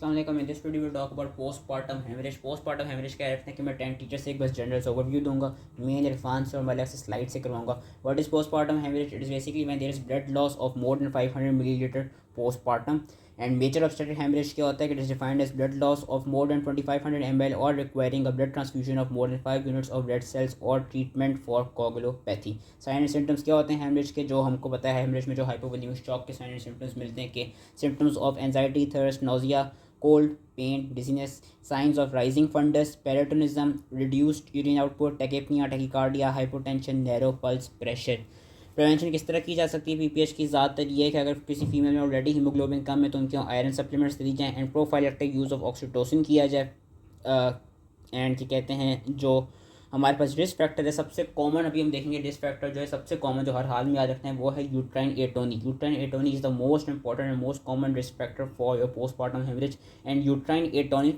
अस्सलाम वालेकुम। In this video will talk about postpartum haemorrhage. Postpartum haemorrhage क्या रहता है कि मैं 10 टीचर से एक बस जनरल ओवरव्यू दूंगा, मेन इरफान से और मैं से स्लाइड से करवाऊंगा। What is postpartum haemorrhage? It is basically when there is blood loss of more than 500 millilitre postpartum. And major obstructive haemorrhage क्या होता है कि it is defined as blood loss of more than 2500 ml और requiring a blood transfusion of more than 5 units of red cells और treatment for coagulopathy. Sign and symptoms क्या होते हैं haemorrhage के? जो हमको पता है हेमरेज में जो हाइपोवोलेमिक शॉक के साइन एंड सिम्टम्स मिलते हैं कि symptoms of anxiety, thirst, nausea, cold, pain, dizziness, signs of rising fundus, peritonism, reduced urine output, tachypnea, tachycardia, hypotension, narrow pulse pressure। Prevention किस तरह की जा सकती है पीपीएच की? ज़्यादातर ये है कि अगर किसी फीमेल में ऑलरेडी हीमोग्लोबिन कम है तो उनके आयरन सप्लीमेंट्स दी जाएँ and prophylactic use of oxytocin किया जाए। एंड क्या कहते हैं, जो हमारे पास रिस्क फैक्टर है सबसे कॉमन, अभी हम देखेंगे रिस्क फैक्टर जो है सबसे कॉमन जो हर हाल में याद रखते हैं वो है uterine atony. Uterine atony is the most important and most common risk factor for your postpartum haemorrhage. And uterine atony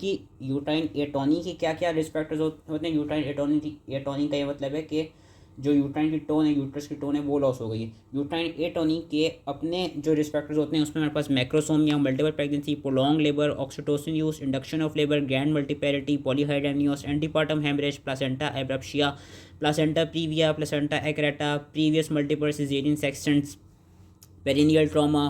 की क्या क्या रिस्क फैक्टर्स होते हैं? यूट्राइन एटोनी का ये मतलब है कि जो यूट्राइन की टोन है, यूट्रस की टोन है, वो लॉस हो गई है। यूट्राइन एटोनी के अपने जो रिस्क फैक्टर्स होते हैं उसमें हमारे पास macrosomia, multiple pregnancy, prolong labour, oxytocin use, induction of labour, grand multiparity, polyhydramnios, antepartum haemorrhage, placenta abruptia, placenta previa, placenta accreta, previous multiple caesarean sections, perineal trauma,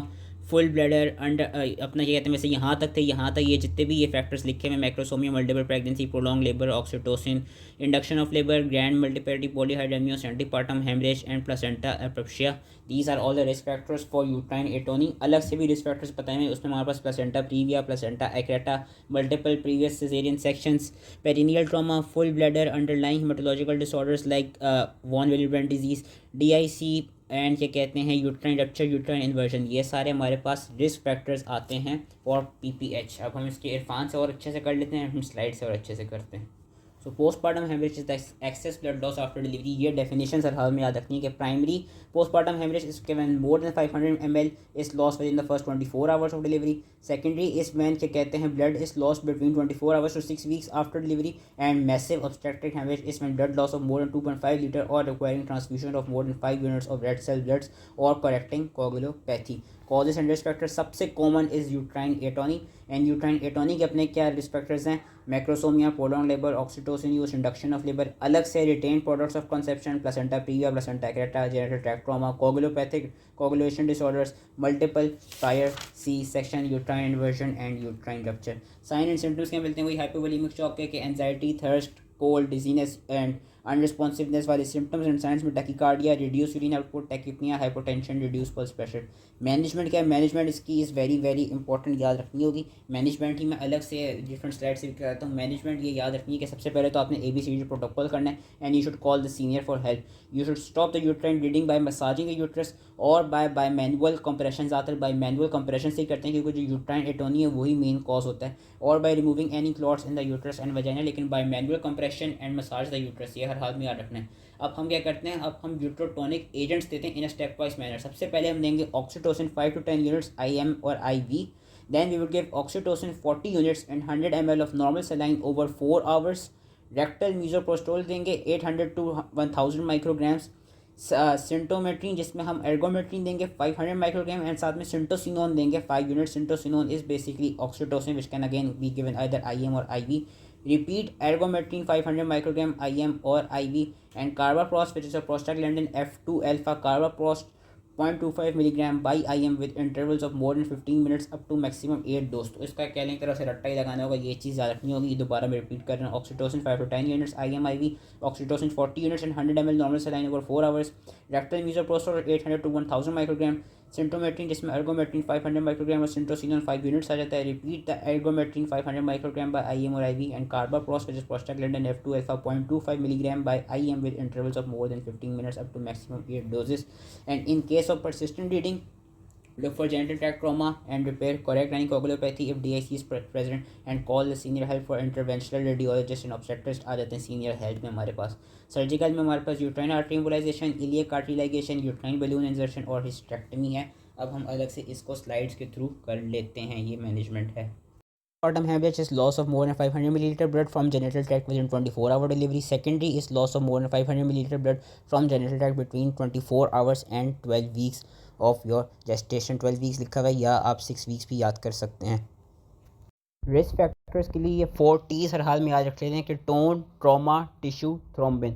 full bladder under अपना क्या कहते हैं, वैसे यहाँ तक थे, यहाँ तक ये जितने भी ये फैक्टर्स लिखे हुए macrosomia, multiple pregnancy, prolong labour, oxytocin, induction of labour, grand multiparity, polyhydramnios, antepartum haemorrhage and placenta abruptia, these are all the risk factors for uterine atony. अलग से भी रिस्क फैक्टर्स बताए हैं उसमें हमारे पास placenta previa, placenta accreta, multiple previous caesarean sections, perineal trauma, full bladder, underlying haematological disorders like von Willebrand disease, DIC and क्या कहते हैं यूट्राइन रप्चर, यूट्राइन इन्वर्जन, ये सारे हमारे पास रिस्क फैक्टर्स आते हैं और पीपीएच। अब हम इसके इरफान से और अच्छे से कर लेते हैं, हम स्लाइड से और अच्छे से करते हैं। So postpartum haemorrhage is the excess blood loss after delivery. ये डेफिनेशन हर हाल में याद रखनी है कि primary postpartum haemorrhage is when more than 500 ml is loss within the first 24 hours of delivery. Secondary is when क्या कहते हैं blood is loss between 24 hours to 6 weeks after delivery. And massive obstructive haemorrhage is when blood loss of more then 2.5 litre और requiring transfusion of more than 5 units of red cell bloods और correcting coagulopathy. Causes and risk factor सबसे common is uterine atony. And uterine atony के अपने क्या risk factors हैं? Macrosomia, prolong labour, oxytocin use, induction of labour, अलग से retained products of conception, placenta previa, placenta accreta, genital tract trauma, coagulopathic coagulation disorders, multiple prior C section, uterine inversion and uterine rupture. Sign and symptoms क्या मिलते हैं? वही hypovolaemic shock के anxiety, thirst, cold, dizziness and unresponsiveness वाले symptoms and signs में tachycardia, reduce urine output, tachypnoea, hypotension, reduce pulse pressure. Management क्या है? Management इसकी इज़ वेरी वेरी इंपॉर्टेंट, याद रखनी होगी। मैनेजमेंट ही मैं अलग से डिफरेंट स्लाइड से भी कराता हूँ। मैनेजमेंट ये याद रखनी है कि सबसे पहले तो आपने ABCD प्रोटोकॉल करना है and you should call the senior for help. You should stop the uterine bleeding by massaging the uterus और बाय मैनुअल कंप्रेशन। ज़्यादातर बाय मैनुअल कंप्रेशन से ही करते हैं क्योंकि जो यूट्राइन एटोनी है वही मेन कॉज होता है, और by removing any clots in the uterus and vagina, लेकिन by manual compression and massage the uterus, ये हर हाल में याद रखना है। अब हम क्या करते हैं, अब हम यूट्रोटोनिक एजेंट्स देते हैं in a stepwise manner. सबसे पहले हम देंगे ऑक्सीटोसिन 5 to 10 यूनिट्स IM और IV। Then we would give oxytocin 40 units and 100 ml of normal saline over 4 hours. Rectal misoprostol देंगे 800 to 1000 माइक्रोग्राम्स। सिंटोमेट्रीन जिसमें हम एर्गोमेट्रीन देंगे 500 माइक्रोग्राम एंड साथ में सिंटोसिनोन देंगे 5 unit. Syntocinon is basically oxytocin which can again be given either IM और IV। Repeat ergometrin 500 microgram IM or IV and carbaprost which is a prostaglandin F2 alpha carbaprost 0.25 milligram by IM with intervals of more than 15 minutes up to maximum 8 dose। तो इसका क्या link तरह से रट्टा ही लगाना होगा, ये चीज़ याद रखनी होगी। दोबारा मैं रिपीट कर रहा हूँ, oxytocin 5 to 10 units IM IV, oxytocin 40 units and 100 ml normal saline over 4 hours. Rectal misoprostol 800 to 1000 microgram. Syntometrine जिसमें एर्गोमेट्रिन 500 माइक्रोग्राम और सिंटोसिनोन 5 यूनिट्स आ जाता है। Repeat the ergometrine 500 microgram by IM और IV and carboprost which is prostaglandin F2 alpha 0.25 milligram by IM with intervals of more than 15 minutes up to maximum 8 doses। And in case of persistent bleeding, look for genital tract trauma and repair, correct any coagulopathy if DIC is present and call the senior help for interventional radiologist and obstetricist आ जाते हैं senior help में हमारे पास। Surgical में हमारे पास uterine artery embolisation, iliac artery ligation, uterine balloon insertion और hysterectomy है। अब हम अलग से इसको स्लाइड्स के थ्रू कर लेते हैं, ये मैनेजमेंट है। Postpartum hemorrhage is loss of more than 500 milliliter blood from genital tract within 24-hour delivery. Secondary is loss of more than 500 milliliter blood from genital tract between 24 hours and 12 weeks of your gestation। 12 weeks लिखा हुआ है या आप 6 weeks भी याद कर सकते हैं। रिस्क फैक्टर्स के लिए ये 4 T's हर हाल में याद रख लेते हैं कि tone, trauma, tissue, thrombin.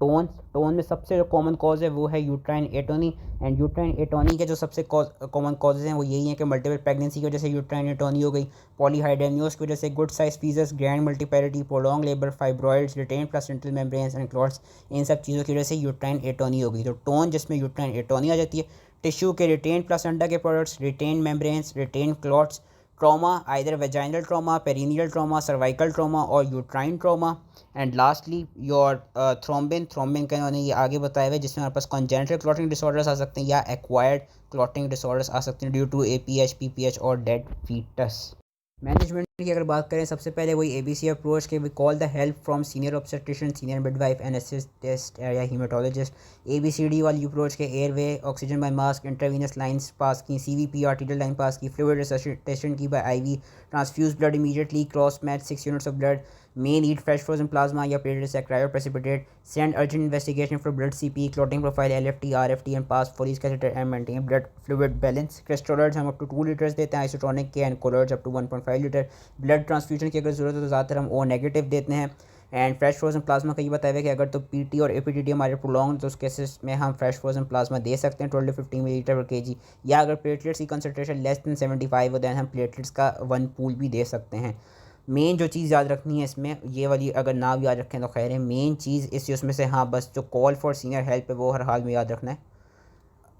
Tone में सबसे जो कॉमन कॉज है वो है uterine atony. And uterine atony के जो सबसे कॉमन कॉजेज हैं वो यही हैं कि मल्टीपल प्रेगनेंसी की वजह से यूट्राइन एटोनी हो गई, पॉलीहाइड्रेनियोस की वजह से, good size foetus, grand multiparity, prolong labour, fibroids, retained placental membranes and clots, इन सब चीज़ों की वजह से यूट्राइन एटोनी हो गई। तो टोन जिसमें यूट्राइन एटोनी आ जाती है, टिश्यू के रिटेन प्लासेंटा के products, retained membranes, retained clots, trauma either vaginal trauma, perineal trauma, cervical trauma और uterine trauma. And lastly your thrombin का उन्होंने ये आगे बताया हुआ है जिसमें हमारे पास कॉन्जेनिटल क्लॉटिंग डिसऑर्डर्स आ सकते हैं या एक्वायर्ड क्लॉटिंग डिसऑर्डर्स आ सकते हैं ड्यू टू APH, PPH और डेड फीटस। मैनेजमेंट की अगर बात करें, सबसे पहले वही ABC अप्रोच के we call the help from senior obstetrician, senior midwife, anaesthetist या हीमेटोलॉजिस्ट। ABCD वाली अप्रोच के airway, oxygen by mask, intravenous lines pass की, CVP आर्टिकल लाइन पास की, फ्लूइड रिससिटेशन की by IV, transfuse blood immediately, cross match 6 units of blood, may need fresh frozen plasma या platelets या cryoprecipitate, send urgent investigation for blood CP, clotting profile, LFT, RFT and pass Foley's catheter and maintain blood fluid balance. Crystaloids हम up to 2 litres देते हैं, isotonic के and colloids up to 1.5 litre. Blood transfusion की अगर ज़रूरत है तो ज़्यादातर हम O नेगेटिव देते हैं। एंड फ्रेश फ्रोजन प्लाज्मा का ये बताया है कि अगर तो PT और APTT हमारे प्रोलॉन्ग तो उस केसेस में हम फ्रेश फ्रोजन प्लाज्मा दे सकते हैं 12 to 15 मिलीलीटर पर kg, या अगर प्लेटलेट्स की कंसनट्रेशन लेस दैन 75 हो दैन हम प्लेटलेट्स का 1 पूल भी दे सकते हैं। मेन जो चीज़ याद रखनी है इसमें, ये वाली अगर ना भी याद रखें तो खैर है, मेन चीज़ इस उसमें से हाँ बस जो कॉल फॉर सीनियर हेल्प है वो हर हाल में याद रखना है।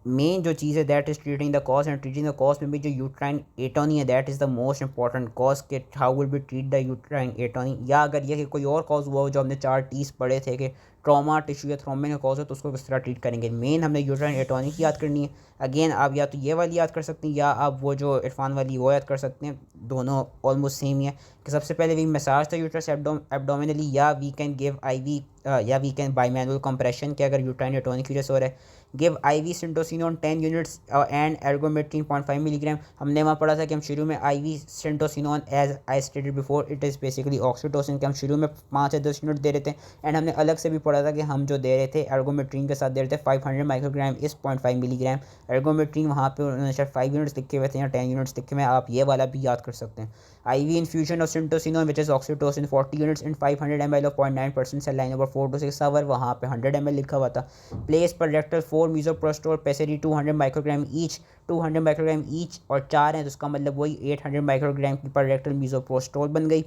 मेन जो चीज़ है that is treating the cause, and treating the cause में भी जो यूट्राइन एटोनी है that is the most important cause के how will be treat the uterine atony. या अगर ये कि कोई और कॉज हुआ हो जो हमने 4 T's पढ़े थे कि ट्रॉमा, टिश्यू या थ्रोम्बिन का कॉज हो तो उसको किस तरह ट्रीट करेंगे। मेन हमने यूट्राइन एटोनी की याद करनी है। अगेन आप या तो ये वाली याद कर सकते हैं या आप वो जो इरफान वाली वो याद कर सकते हैं, दोनों ऑलमोस्ट सेम ही है कि सबसे पहले we massage the uterus abdominally, या वी कैन गिव IV या we can by manual compression के अगर यूट्राइन एटोनी की वजह से हो रहा है। Give IV Syntocinon 10 units and ergometrine 0.5 milligram. हमने वहाँ पढ़ा था कि हम शुरू में IV Syntocinon as I stated before it is basically oxytocin के हम शुरू में 5 या 10 यूनिट दे रहे थे। एंड हमने अलग से भी पढ़ा था कि हम जो दे रहे थे एर्गोमेट्रिन के साथ दे रहे थे 500 माइक्रोग्राम इस 0.5 मिलीग्राम। एर्गोमेट्रिन वहाँ पे उन्होंने शायद 5 यूनिट्स लिखे हुए थे या 10 यूनिट्स लिखे हुए हैं, आप ये वाला भी याद कर सकते हैं। IV infusion of syntocinon which is oxytocin 40 units in 500 ml of 0.9% cell line over 4 to 6 hour, वहाँ पे 100 ml लिखा हुआ था। प्लेस पर rectal 4 misoprostol pessary 200 microgram each, 200 microgram each और 4 हैं तो उसका मतलब वही 800 माइक्रोग्राम की पर रेक्टल मिसोप्रोस्टोल बन गई।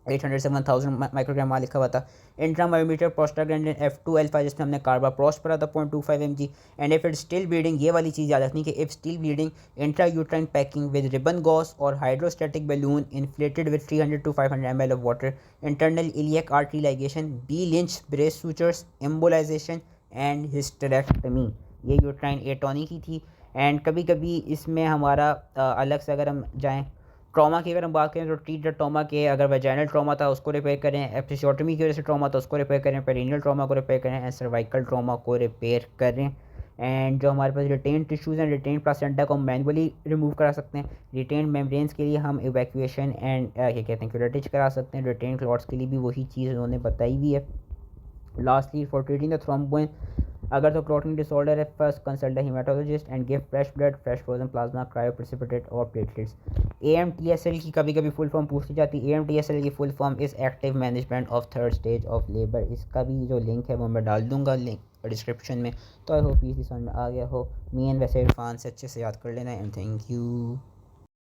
800 से 1000 माइक्रोग्राम वहाँ लिखा हुआ था। इंट्रामायोमीटर प्रोस्टाग्लैंडिन F2 अल्फा जिसमें हमने कार्बाप्रोस्ट पढ़ा था 0.25 mg। And if it still bleeding, ये वाली चीज़ याद रखनी कि if still bleeding, intra uterine packing with ribbon gauze और hydrostatic balloon inflated with 300 to 500 ml of water, internal iliac artery ligation, B Lynch brace sutures, embolisation and hysterectomy. ये uterine atony की थी। एंड कभी कभी इसमें हमारा अलग से अगर हम जाएँ ट्रॉमा की अगर हम बात करें तो ट्रीट द ट्रॉमा के, अगर वेजाइनल ट्रॉमा था उसको रिपेयर करें, एपिसियोटमी की वजह से ट्रॉमा था उसको रिपेयर करें, पेरिनियल ट्रॉमा को रिपेयर करें एंड सर्वाइकल ट्रॉमा को रिपेयर करें। एंड जो हमारे पास रिटेन टिश्यूज़ हैं, रिटेन प्लासेंटा को हम मैनुअली रिमूव करा सकते हैं। रिटेन मेम्ब्रेन्स के लिए हम इवैक्यूएशन एंड क्या कहते हैं क्यूरेटिज करा सकते हैं। रिटेन क्लॉट्स के लिए भी वही चीज़ उन्होंने बताई हुई है। Lastly for treating the thrombin, अगर तो क्लॉटिंग डिसऑर्डर है first consult the haematologist and give fresh blood, fresh frozen plasma, cryoprecipitate और प्लेटलेट्स। AMTSL की कभी कभी फुल फॉर्म पूछी जाती है। AMTSL की full form is active management of third stage of labour. इसका भी जो लिंक है वो मैं डाल दूंगा लिंक डिस्क्रिप्शन में। तो आई होप ये समझ में आ गया हो। मेन वैसे इरफान से अच्छे से याद कर लेना एंड थैंक यू।